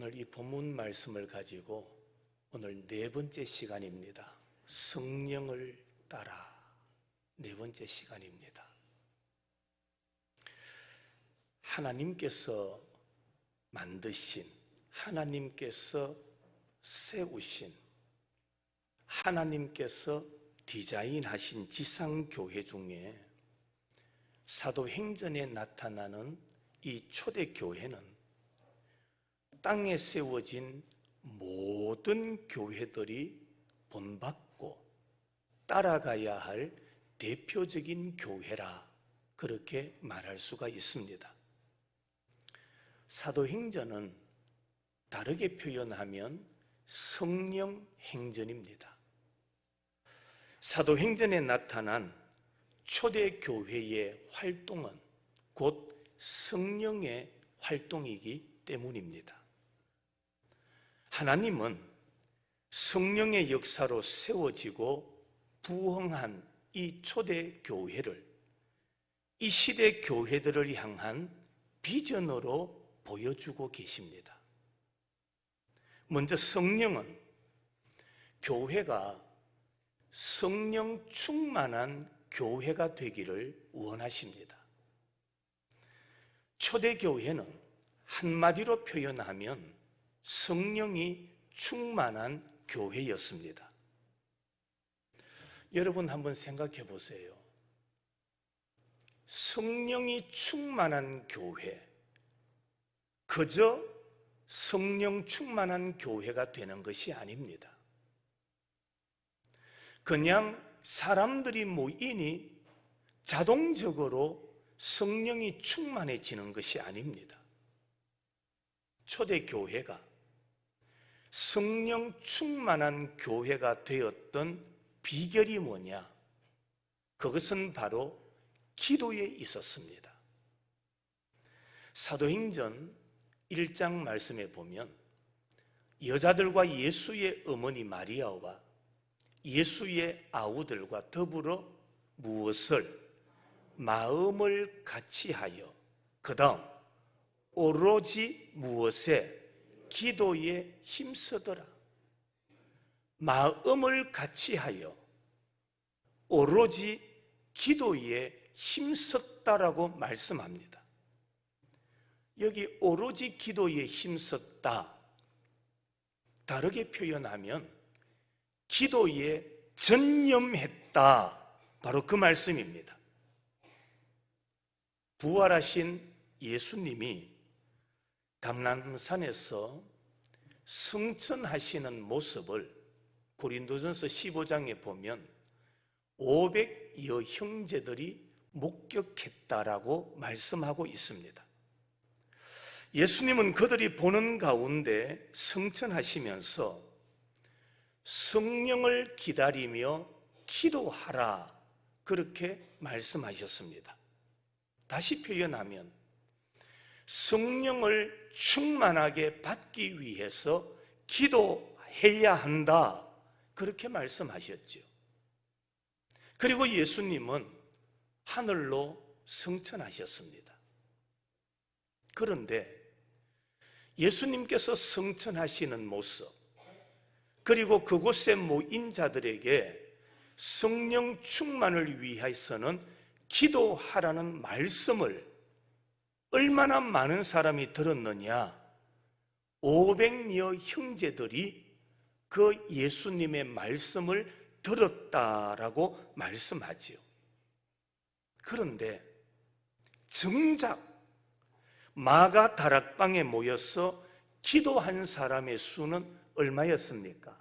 오늘 이 본문 말씀을 가지고 오늘 네 번째 시간입니다. 성령을 따라 네 번째 시간입니다. 하나님께서 만드신, 하나님께서 세우신, 하나님께서 디자인하신 지상교회 중에 사도행전에 나타나는 이 초대교회는 땅에 세워진 모든 교회들이 본받고 따라가야 할 대표적인 교회라 그렇게 말할 수가 있습니다. 사도행전은 다르게 표현하면 성령행전입니다. 사도행전에 나타난 초대교회의 활동은 곧 성령의 활동이기 때문입니다. 하나님은 성령의 역사로 세워지고 부흥한 이 초대교회를 이 시대 교회들을 향한 비전으로 보여주고 계십니다. 먼저 성령은 교회가 성령 충만한 교회가 되기를 원하십니다. 초대교회는 한마디로 표현하면 성령이 충만한 교회였습니다. 여러분 한번 생각해 보세요. 성령이 충만한 교회, 그저 성령 충만한 교회가 되는 것이 아닙니다. 그냥 사람들이 모이니 자동적으로 성령이 충만해지는 것이 아닙니다. 초대교회가 성령 충만한 교회가 되었던 비결이 뭐냐? 그것은 바로 기도에 있었습니다. 사도행전 1장 말씀에 보면 여자들과 예수의 어머니 마리아와 예수의 아우들과 더불어 무엇을? 마음을 같이하여 그 다음 오로지 무엇에? 기도에 힘쓰더라. 마음을 같이하여 오로지 기도에 힘썼다라고 말씀합니다. 여기 오로지 기도에 힘썼다, 다르게 표현하면 기도에 전념했다, 바로 그 말씀입니다. 부활하신 예수님이 감람산에서 성천하시는 모습을 고린도전서 15장에 보면 500여 형제들이 목격했다라고 말씀하고 있습니다. 예수님은 그들이 보는 가운데 성천하시면서 성령을 기다리며 기도하라 그렇게 말씀하셨습니다. 다시 표현하면 성령을 충만하게 받기 위해서 기도해야 한다 그렇게 말씀하셨죠. 그리고 예수님은 하늘로 승천하셨습니다. 그런데 예수님께서 승천하시는 모습, 그리고 그곳에 모인 자들에게 성령 충만을 위해서는 기도하라는 말씀을 얼마나 많은 사람이 들었느냐? 500여 형제들이 그 예수님의 말씀을 들었다라고 말씀하지요. 그런데 정작 마가 다락방에 모여서 기도한 사람의 수는 얼마였습니까?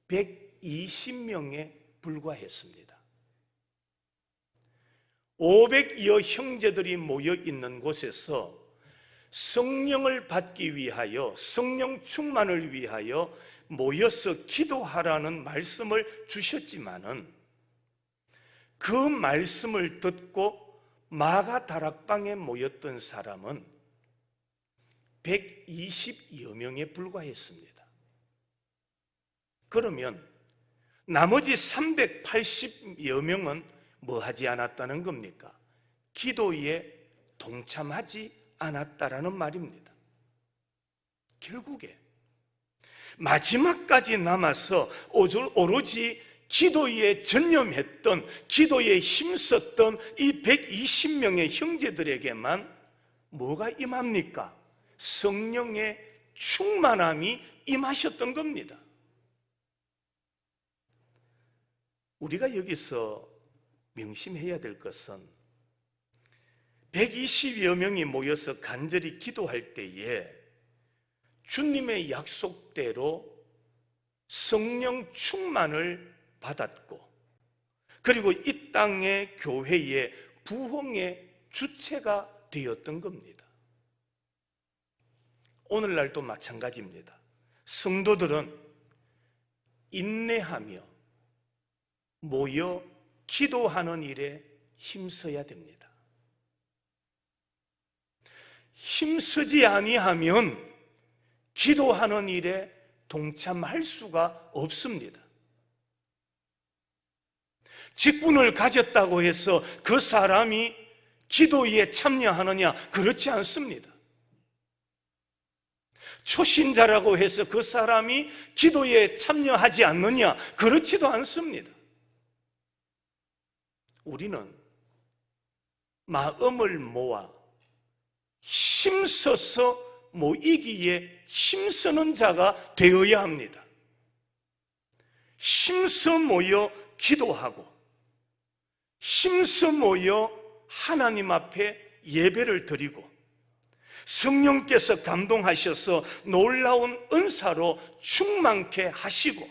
120명에 불과했습니다. 500여 형제들이 모여 있는 곳에서 성령을 받기 위하여, 성령 충만을 위하여 모여서 기도하라는 말씀을 주셨지만은 그 말씀을 듣고 마가 다락방에 모였던 사람은 120여 명에 불과했습니다. 그러면 나머지 380여 명은 뭐 하지 않았다는 겁니까? 기도에 동참하지 않았다라는 말입니다. 결국에 마지막까지 남아서 오로지 기도에 전념했던, 기도에 힘썼던 이 120명의 형제들에게만 뭐가 임합니까? 성령의 충만함이 임하셨던 겁니다. 우리가 여기서 명심해야 될 것은 120여 명이 모여서 간절히 기도할 때에 주님의 약속대로 성령 충만을 받았고, 그리고 이 땅의 교회의 부흥의 주체가 되었던 겁니다. 오늘날도 마찬가지입니다. 성도들은 인내하며 모여 기도하는 일에 힘써야 됩니다. 힘쓰지 아니하면 기도하는 일에 동참할 수가 없습니다. 직분을 가졌다고 해서 그 사람이 기도에 참여하느냐? 그렇지 않습니다. 초신자라고 해서 그 사람이 기도에 참여하지 않느냐? 그렇지도 않습니다. 우리는 마음을 모아 힘써서 모이기에 힘쓰는 자가 되어야 합니다. 힘써 모여 기도하고 힘써 모여 하나님 앞에 예배를 드리고 성령께서 감동하셔서 놀라운 은사로 충만케 하시고,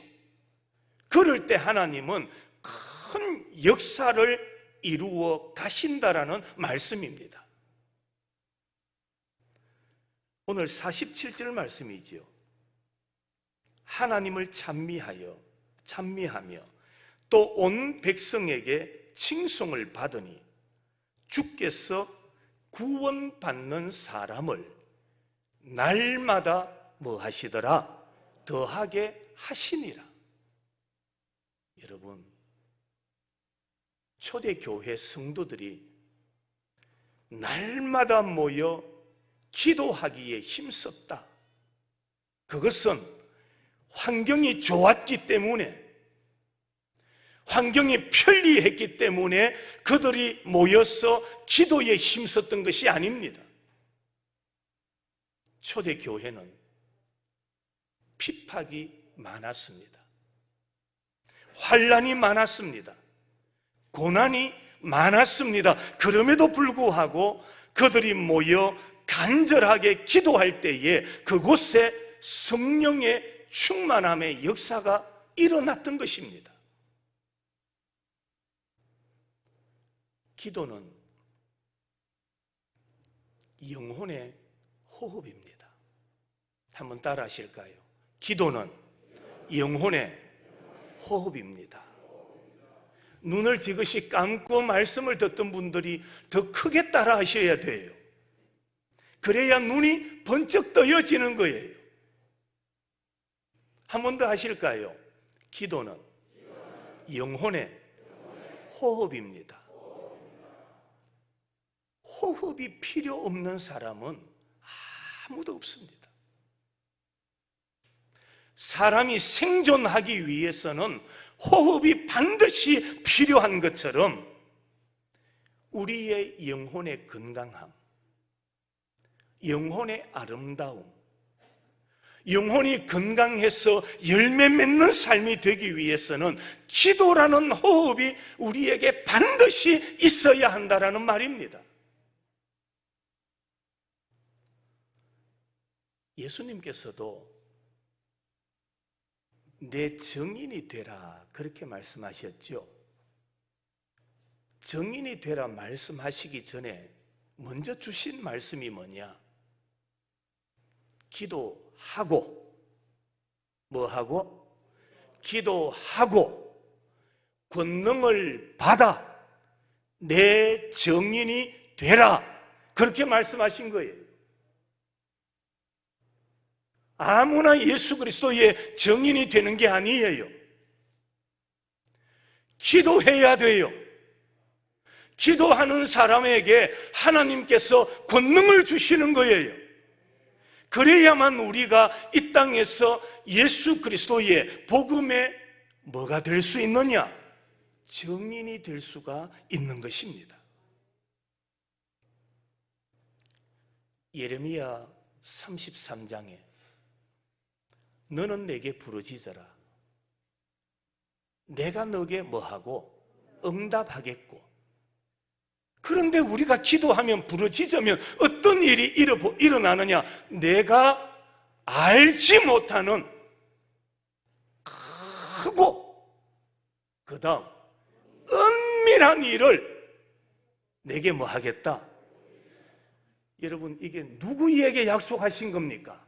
그럴 때 하나님은 큰 역사를 이루어 가신다라는 말씀입니다. 오늘 47절 말씀이지요. 하나님을 찬미하며 또 온 백성에게 칭송을 받으니 주께서 구원받는 사람을 날마다 뭐 하시더라? 더하게 하시니라. 여러분, 초대교회 성도들이 날마다 모여 기도하기에 힘썼다. 그것은 환경이 좋았기 때문에, 환경이 편리했기 때문에 그들이 모여서 기도에 힘썼던 것이 아닙니다. 초대교회는 핍박이 많았습니다. 환난이 많았습니다. 고난이 많았습니다. 그럼에도 불구하고 그들이 모여 간절하게 기도할 때에 그곳에 성령의 충만함의 역사가 일어났던 것입니다. 기도는 영혼의 호흡입니다. 한번 따라 하실까요? 기도는 영혼의 호흡입니다. 눈을 지그시 감고 말씀을 듣던 분들이 더 크게 따라 하셔야 돼요. 그래야 눈이 번쩍 떠여지는 거예요. 한 번 더 하실까요? 기도는 영혼의 호흡입니다. 호흡이 필요 없는 사람은 아무도 없습니다. 사람이 생존하기 위해서는 호흡이 반드시 필요한 것처럼 우리의 영혼의 건강함, 영혼의 아름다움, 영혼이 건강해서 열매 맺는 삶이 되기 위해서는 기도라는 호흡이 우리에게 반드시 있어야 한다는 말입니다. 예수님께서도 내 증인이 되라 그렇게 말씀하셨죠. 증인이 되라 말씀하시기 전에 먼저 주신 말씀이 뭐냐? 기도하고, 뭐하고? 기도하고 권능을 받아 내 증인이 되라 그렇게 말씀하신 거예요. 아무나 예수 그리스도의 증인이 되는 게 아니에요. 기도해야 돼요. 기도하는 사람에게 하나님께서 권능을 주시는 거예요. 그래야만 우리가 이 땅에서 예수 그리스도의 복음의 뭐가 될 수 있느냐? 증인이 될 수가 있는 것입니다. 예레미야 33장에 너는 내게 부르짖어라. 내가 너에게 뭐하고 응답하겠고. 그런데 우리가 기도하면 부르짖으면 어떤 일이 일어나느냐? 내가 알지 못하는 크고 그 다음 은밀한 일을 내게 뭐 하겠다? 여러분, 이게 누구에게 약속하신 겁니까?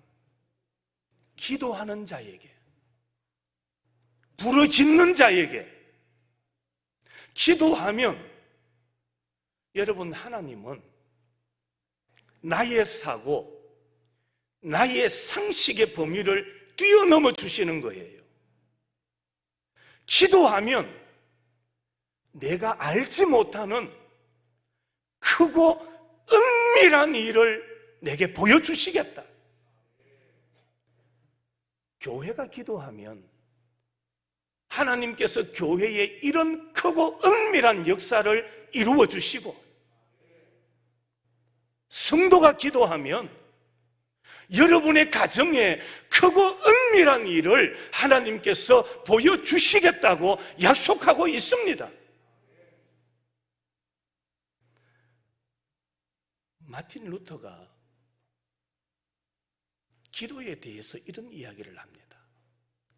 기도하는 자에게, 부르짖는 자에게. 기도하면 여러분, 하나님은 나의 사고, 나의 상식의 범위를 뛰어넘어 주시는 거예요. 기도하면 내가 알지 못하는 크고 은밀한 일을 내게 보여주시겠다. 교회가 기도하면 하나님께서 교회에 이런 크고 은밀한 역사를 이루어 주시고, 성도가 기도하면 여러분의 가정에 크고 은밀한 일을 하나님께서 보여주시겠다고 약속하고 있습니다. 마틴 루터가 기도에 대해서 이런 이야기를 합니다.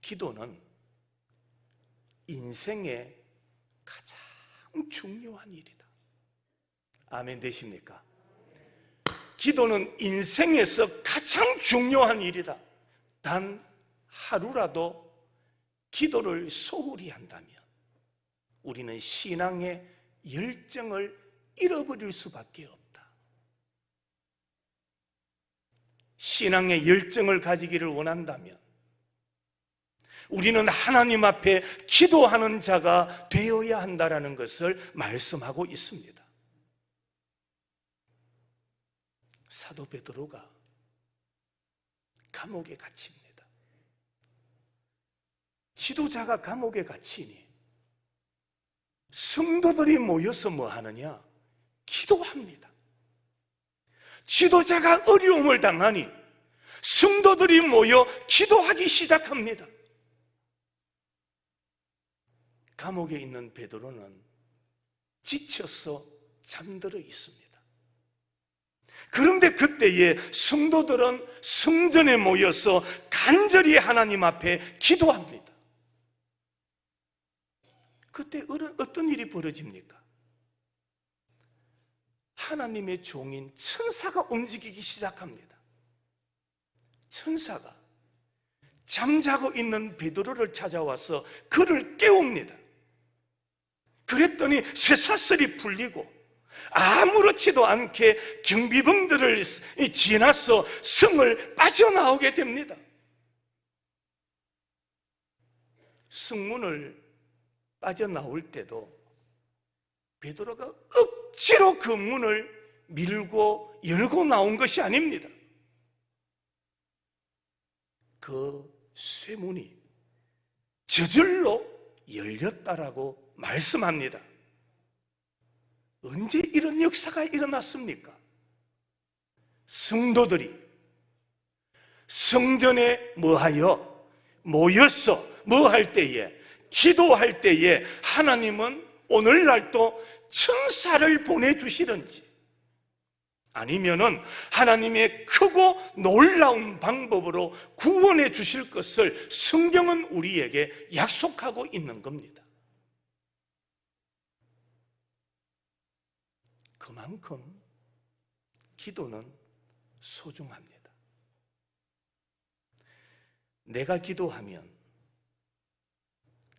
기도는 인생의 가장 중요한 일이다. 아멘 되십니까? 기도는 인생에서 가장 중요한 일이다. 단 하루라도 기도를 소홀히 한다면 우리는 신앙의 열정을 잃어버릴 수밖에 없다. 신앙의 열정을 가지기를 원한다면 우리는 하나님 앞에 기도하는 자가 되어야 한다는 것을 말씀하고 있습니다. 사도 베드로가 감옥에 갇힙니다. 지도자가 감옥에 갇히니 성도들이 모여서 뭐 하느냐? 기도합니다. 지도자가 어려움을 당하니 성도들이 모여 기도하기 시작합니다. 감옥에 있는 베드로는 지쳐서 잠들어 있습니다. 그런데 그때에 성도들은 성전에 모여서 간절히 하나님 앞에 기도합니다. 그때 어떤 일이 벌어집니까? 하나님의 종인 천사가 움직이기 시작합니다. 천사가 잠자고 있는 베드로를 찾아와서 그를 깨웁니다. 그랬더니 쇠사슬이 풀리고 아무렇지도 않게 경비병들을 지나서 성을 빠져나오게 됩니다. 성문을 빠져나올 때도 베드로가 억지로 그 문을 밀고 열고 나온 것이 아닙니다. 그 쇠문이 저절로 열렸다라고 말씀합니다. 언제 이런 역사가 일어났습니까? 성도들이 성전에 뭐하여 모여서 뭐할 때에, 기도할 때에 하나님은 오늘날도 천사를 보내주시든지 아니면은 하나님의 크고 놀라운 방법으로 구원해 주실 것을 성경은 우리에게 약속하고 있는 겁니다. 그만큼 기도는 소중합니다. 내가 기도하면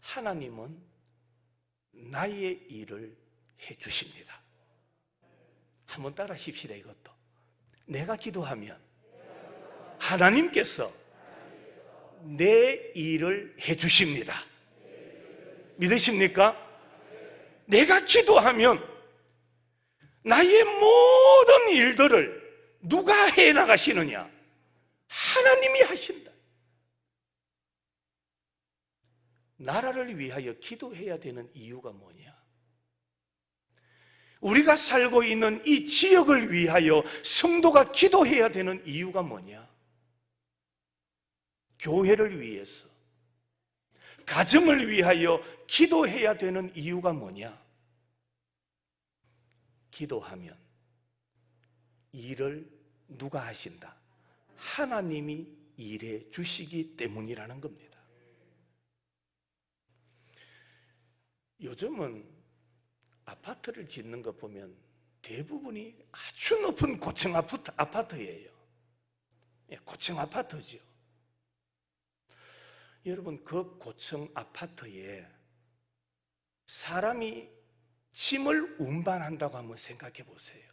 하나님은 나의 일을 해 주십니다. 한번 따라 하십시다. 이것도 내가 기도하면 하나님께서 내 일을 해 주십니다. 믿으십니까? 내가 기도하면 나의 모든 일들을 누가 해 나가시느냐? 하나님이 하신다. 나라를 위하여 기도해야 되는 이유가 뭐냐? 우리가 살고 있는 이 지역을 위하여 성도가 기도해야 되는 이유가 뭐냐? 교회를 위해서, 가정을 위하여 기도해야 되는 이유가 뭐냐? 기도하면 일을 누가 하신다? 하나님이 일해 주시기 때문이라는 겁니다. 요즘은 아파트를 짓는 거 보면 대부분이 아주 높은 고층 아파트예요. 고층 아파트죠. 여러분, 그 고층 아파트에 사람이 짐을 운반한다고 한번 생각해 보세요.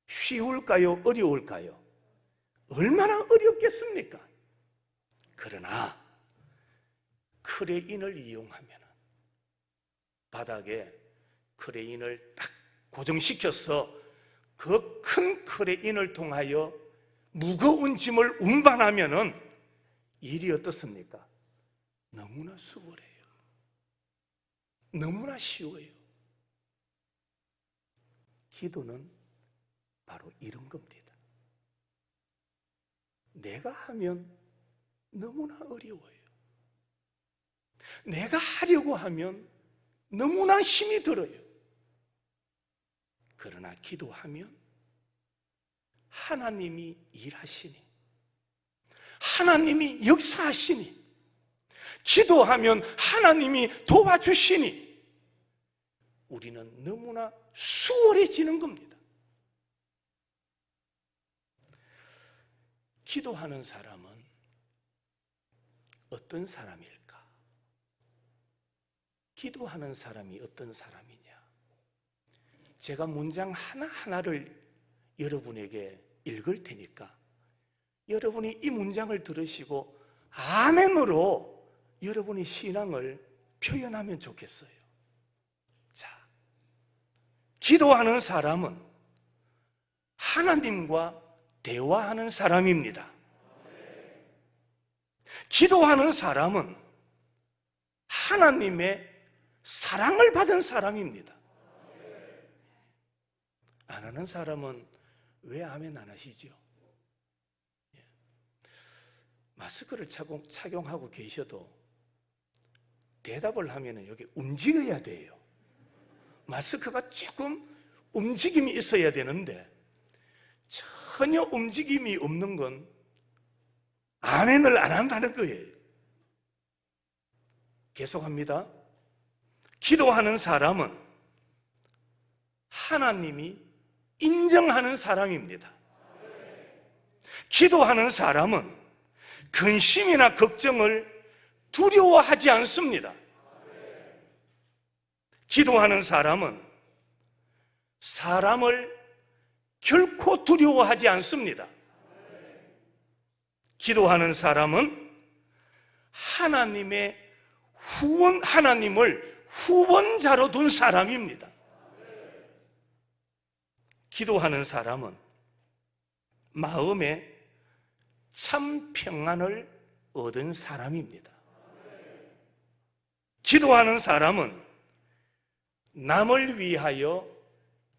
쉬울까요? 어려울까요? 얼마나 어렵겠습니까? 그러나 크레인을 이용하면 바닥에 크레인을 딱 고정시켜서 그 큰 크레인을 통하여 무거운 짐을 운반하면은 일이 어떻습니까? 너무나 수월해요. 너무나 쉬워요. 기도는 바로 이런 겁니다. 내가 하면 너무나 어려워요. 내가 하려고 하면 너무나 힘이 들어요. 그러나 기도하면 하나님이 일하시니, 하나님이 역사하시니, 기도하면 하나님이 도와주시니 우리는 너무나 수월해지는 겁니다. 기도하는 사람은 어떤 사람일까? 기도하는 사람이 어떤 사람이냐? 제가 문장 하나하나를 여러분에게 읽을 테니까 여러분이 이 문장을 들으시고 아멘으로 여러분의 신앙을 표현하면 좋겠어요. 자, 기도하는 사람은 하나님과 대화하는 사람입니다. 기도하는 사람은 하나님의 사랑을 받은 사람입니다. 안 하는 사람은 왜 아멘 안 하시죠? 마스크를 착용하고 계셔도 대답을 하면 여기 움직여야 돼요. 마스크가 조금 움직임이 있어야 되는데 전혀 움직임이 없는 건 아멘을 안 한다는 거예요. 계속합니다. 기도하는 사람은 하나님이 인정하는 사람입니다. 기도하는 사람은 근심이나 걱정을 두려워하지 않습니다. 기도하는 사람은 사람을 결코 두려워하지 않습니다. 기도하는 사람은 하나님을 후원자로 둔 사람입니다. 기도하는 사람은 마음에 참 평안을 얻은 사람입니다. 기도하는 사람은 남을 위하여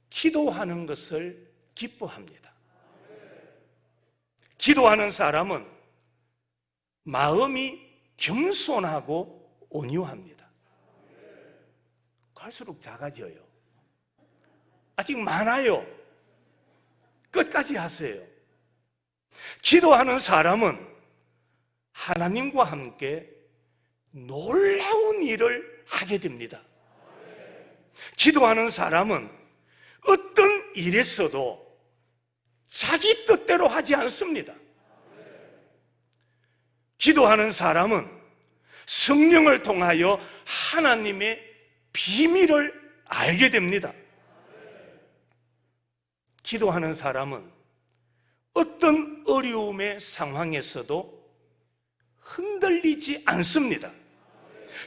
기도하는 것을 기뻐합니다. 기도하는 사람은 마음이 겸손하고 온유합니다. 갈수록 작아져요. 아직 많아요. 끝까지 하세요. 기도하는 사람은 하나님과 함께 놀라운 일을 하게 됩니다. 기도하는 사람은 어떤 일에서도 자기 뜻대로 하지 않습니다. 기도하는 사람은 성령을 통하여 하나님의 비밀을 알게 됩니다. 기도하는 사람은 어떤 어려움의 상황에서도 흔들리지 않습니다.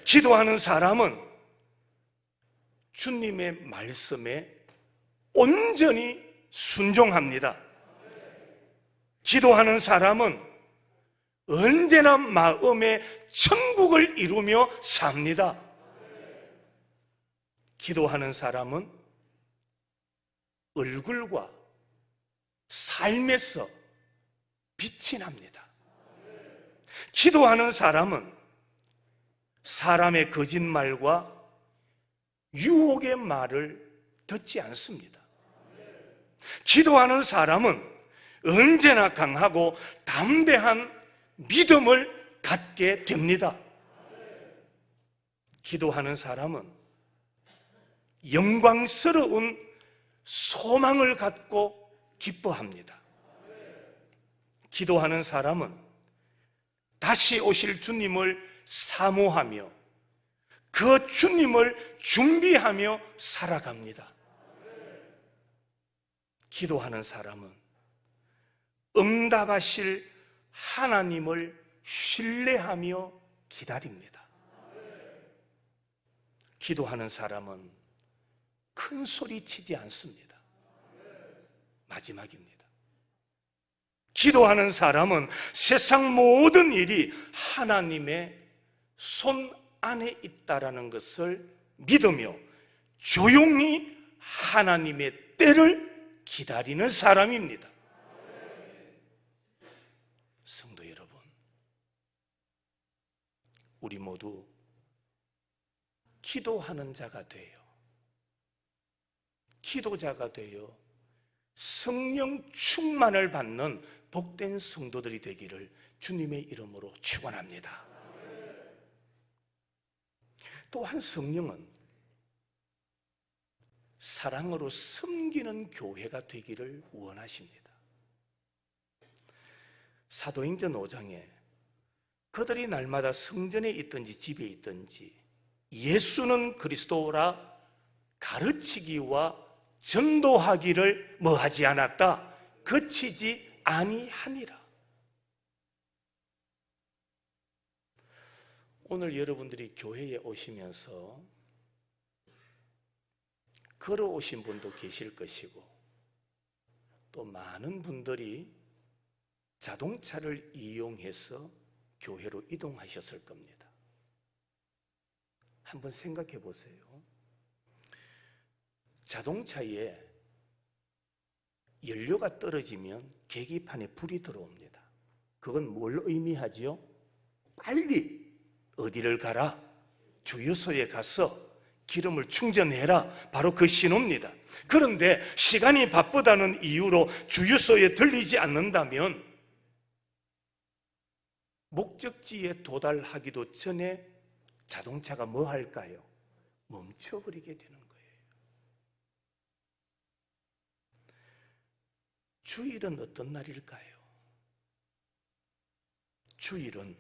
기도하는 사람은 주님의 말씀에 온전히 순종합니다. 기도하는 사람은 언제나 마음의 천국을 이루며 삽니다. 기도하는 사람은 얼굴과 삶에서 빛이 납니다. 기도하는 사람은 사람의 거짓말과 유혹의 말을 듣지 않습니다. 기도하는 사람은 언제나 강하고 담대한 믿음을 갖게 됩니다. 기도하는 사람은 영광스러운 소망을 갖고 기뻐합니다. 기도하는 사람은 다시 오실 주님을 사모하며 그 주님을 준비하며 살아갑니다. 기도하는 사람은 응답하실 하나님을 신뢰하며 기다립니다. 기도하는 사람은 큰 소리 치지 않습니다. 마지막입니다. 기도하는 사람은 세상 모든 일이 하나님의 손 안에 있다라는 것을 믿으며 조용히 하나님의 때를 기다리는 사람입니다. 성도 여러분, 우리 모두 기도하는 자가 되어 기도자가 되어 성령 충만을 받는 복된 성도들이 되기를 주님의 이름으로 축원합니다. 또한 성령은 사랑으로 섬기는 교회가 되기를 원하십니다. 사도행전 5장에 그들이 날마다 성전에 있든지 집에 있든지 예수는 그리스도라 가르치기와 전도하기를 뭐하지 않았다? 그치지 아니하니라. 오늘 여러분들이 교회에 오시면서 걸어오신 분도 계실 것이고 또 많은 분들이 자동차를 이용해서 교회로 이동하셨을 겁니다. 한번 생각해 보세요. 자동차에 연료가 떨어지면 계기판에 불이 들어옵니다. 그건 뭘 의미하지요? 빨리 어디를 가라? 주유소에 가서 기름을 충전해라. 바로 그 신호입니다. 그런데 시간이 바쁘다는 이유로 주유소에 들리지 않는다면 목적지에 도달하기도 전에 자동차가 뭐 할까요? 멈춰버리게 되는 거예요. 주일은 어떤 날일까요? 주일은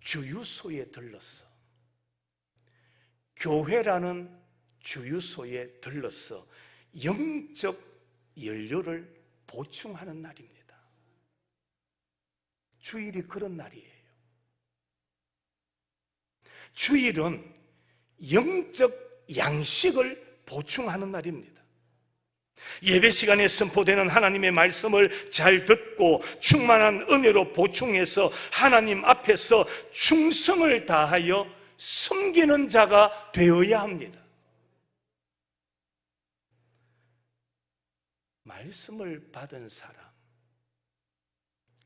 주유소에 들러서 교회라는 주유소에 들러서 영적 연료를 보충하는 날입니다. 주일이 그런 날이에요. 주일은 영적 양식을 보충하는 날입니다. 예배 시간에 선포되는 하나님의 말씀을 잘 듣고 충만한 은혜로 보충해서 하나님 앞에서 충성을 다하여 섬기는 자가 되어야 합니다. 말씀을 받은 사람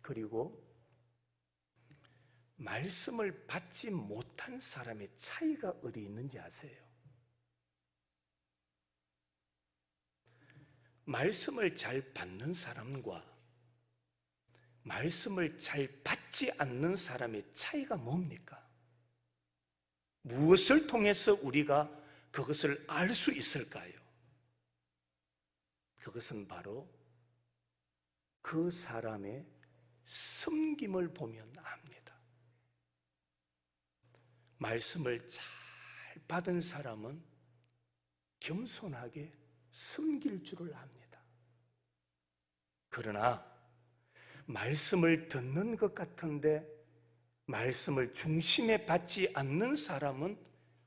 그리고 말씀을 받지 못한 사람의 차이가 어디 있는지 아세요? 말씀을 잘 받는 사람과 말씀을 잘 받지 않는 사람의 차이가 뭡니까? 무엇을 통해서 우리가 그것을 알 수 있을까요? 그것은 바로 그 사람의 섬김을 보면 압니다. 말씀을 잘 받은 사람은 겸손하게 섬길 줄을 압니다. 그러나 말씀을 듣는 것 같은데 말씀을 중심에 받지 않는 사람은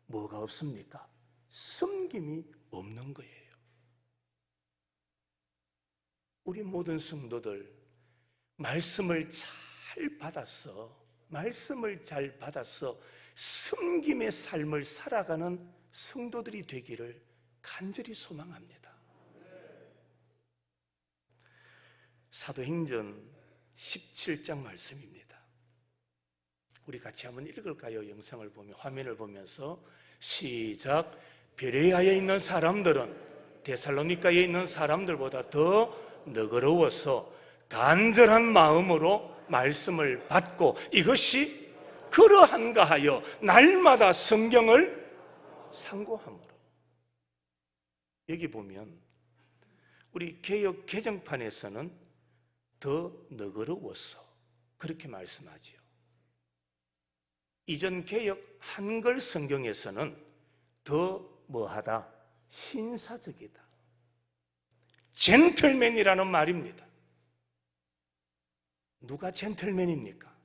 뭐가 없습니까? 섬김이 없는 거예요. 우리 모든 성도들 말씀을 잘 잘 받아서, 말씀을 잘 받아서 섬김의 삶을 살아가는 성도들이 되기를 간절히 소망합니다. 사도행전 17장 말씀입니다. 우리 같이 한번 읽을까요? 영상을 보면, 화면을 보면서 시작. 베레아에 있는 사람들은 데살로니가에 있는 사람들보다 더 너그러워서 간절한 마음으로 말씀을 받고, 이것이 그러한가 하여 날마다 성경을 상고함으로. 여기 보면 우리 개역 개정판에서는 더 너그러워서 그렇게 말씀하지요. 이전 개역 한글 성경에서는 더 뭐하다? 신사적이다. 젠틀맨이라는 말입니다. 누가 젠틀맨입니까?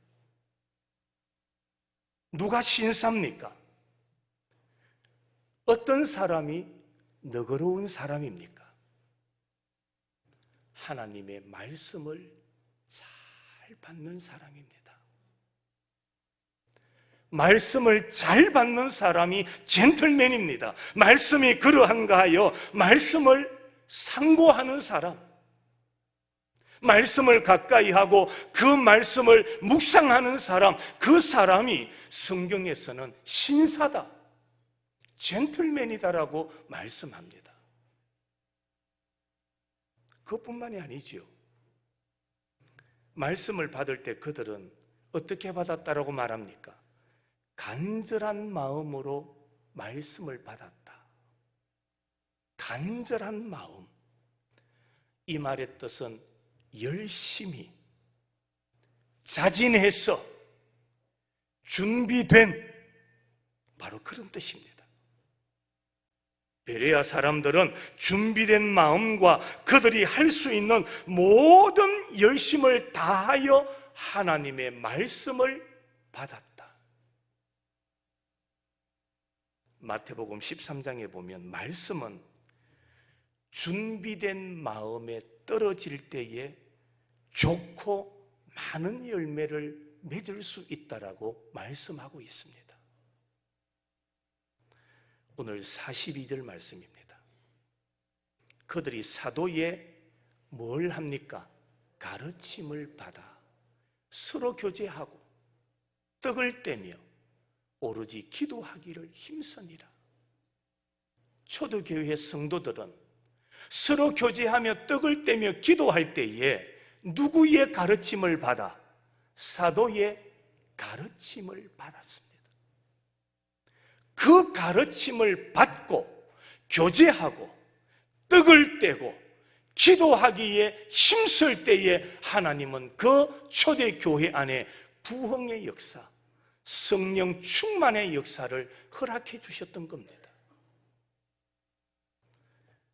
누가 신사입니까? 어떤 사람이 너그러운 사람입니까? 하나님의 말씀을 잘 받는 사람입니다. 말씀을 잘 받는 사람이 젠틀맨입니다. 말씀이 그러한가 하여 말씀을 상고하는 사람, 말씀을 가까이 하고 그 말씀을 묵상하는 사람, 그 사람이 성경에서는 신사다, 젠틀맨이다라고 말씀합니다. 그것뿐만이 아니지요. 말씀을 받을 때 그들은 어떻게 받았다라고 말합니까? 간절한 마음으로 말씀을 받았다. 간절한 마음. 이 말의 뜻은 열심히, 자진해서, 준비된, 바로 그런 뜻입니다. 베레아 사람들은 준비된 마음과 그들이 할 수 있는 모든 열심을 다하여 하나님의 말씀을 받았다. 마태복음 13장에 보면 말씀은 준비된 마음에 떨어질 때에 좋고 많은 열매를 맺을 수 있다라고 말씀하고 있습니다. 오늘 42절 말씀입니다. 그들이 사도에 뭘 합니까? 가르침을 받아 서로 교제하고 떡을 떼며 오로지 기도하기를 힘쓰니라. 초대교회 성도들은 서로 교제하며 떡을 떼며 기도할 때에 누구의 가르침을 받아? 사도의 가르침을 받았습니다. 그 가르침을 받고 교제하고 떡을 떼고 기도하기에 힘쓸 때에 하나님은 그 초대교회 안에 부흥의 역사, 성령 충만의 역사를 허락해 주셨던 겁니다.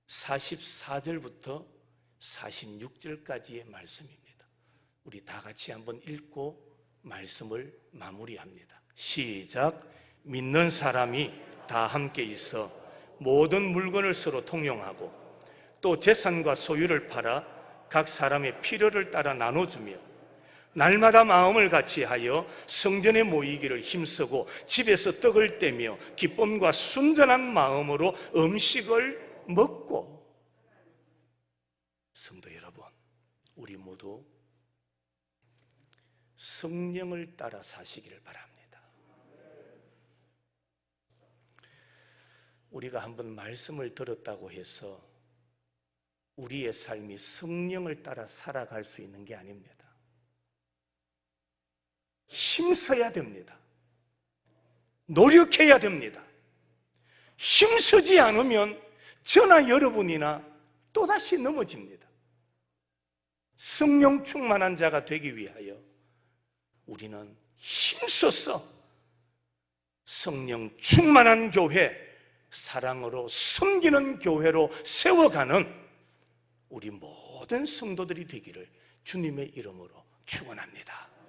44절부터 46절까지의 말씀입니다. 우리 다 같이 한번 읽고 말씀을 마무리합니다. 시작. 믿는 사람이 다 함께 있어 모든 물건을 서로 통용하고 또 재산과 소유를 팔아 각 사람의 필요를 따라 나눠주며 날마다 마음을 같이하여 성전에 모이기를 힘쓰고 집에서 떡을 떼며 기쁨과 순전한 마음으로 음식을 먹고. 성도 여러분, 우리 모두 성령을 따라 사시기를 바랍니다. 우리가 한번 말씀을 들었다고 해서 우리의 삶이 성령을 따라 살아갈 수 있는 게 아닙니다. 힘써야 됩니다. 노력해야 됩니다. 힘쓰지 않으면 저나 여러분이나 또다시 넘어집니다. 성령 충만한 자가 되기 위하여 우리는 힘써서 성령 충만한 교회, 사랑으로 섬기는 교회로 세워가는 우리 모든 성도들이 되기를 주님의 이름으로 축원합니다.